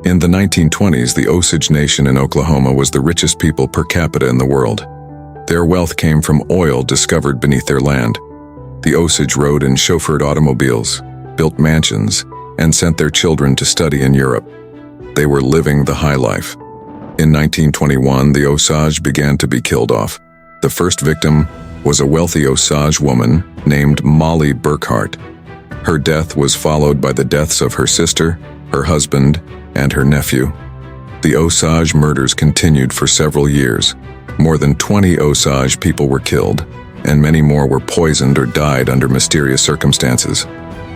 In the 1920s, the Osage Nation in Oklahoma was the richest people per capita in the world. Their wealth came from oil discovered beneath their land. The Osage rode in chauffeured automobiles, built mansions, and sent their children to study in Europe. They were living the high life. In 1921, the Osage began to be killed off. The first victim was a wealthy Osage woman named Molly Burkhart. Her death was followed by the deaths of her sister, her husband, and her nephew. The Osage murders continued for several years. More than 20 Osage people were killed, and many more were poisoned or died under mysterious circumstances.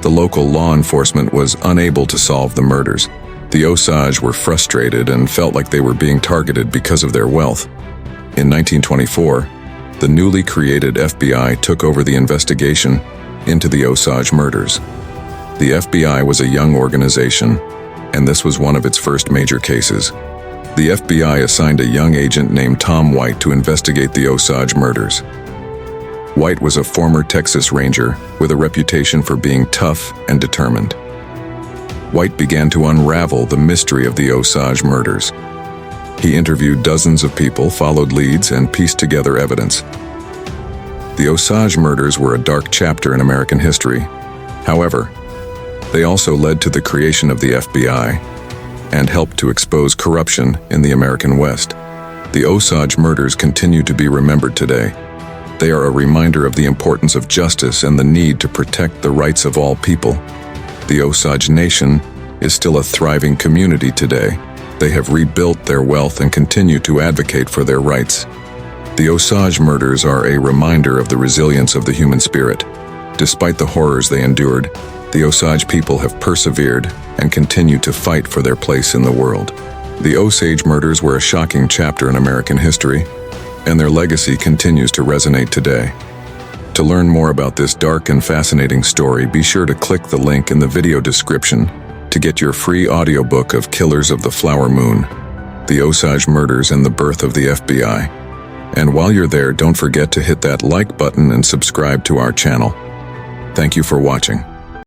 The local law enforcement was unable to solve the murders. The Osage were frustrated and felt like they were being targeted because of their wealth. In 1924, the newly created FBI took over the investigation into the Osage murders. The FBI was a young organization, and this was one of its first major cases. The FBI assigned a young agent named Tom White to investigate the Osage murders. White was a former Texas Ranger with a reputation for being tough and determined. White began to unravel the mystery of the Osage murders. He interviewed dozens of people, followed leads, and pieced together evidence. The Osage murders were a dark chapter in American history. However, they also led to the creation of the FBI and helped to expose corruption in the American West. The Osage murders continue to be remembered today. They are a reminder of the importance of justice and the need to protect the rights of all people. The Osage Nation is still a thriving community today. They have rebuilt their wealth and continue to advocate for their rights. The Osage murders are a reminder of the resilience of the human spirit. Despite the horrors they endured, the Osage people have persevered and continue to fight for their place in the world. The Osage murders were a shocking chapter in American history, and their legacy continues to resonate today. To learn more about this dark and fascinating story, be sure to click the link in the video description to get your free audiobook of Killers of the Flower Moon, The Osage Murders and the Birth of the FBI. And while you're there, don't forget to hit that like button and subscribe to our channel. Thank you for watching.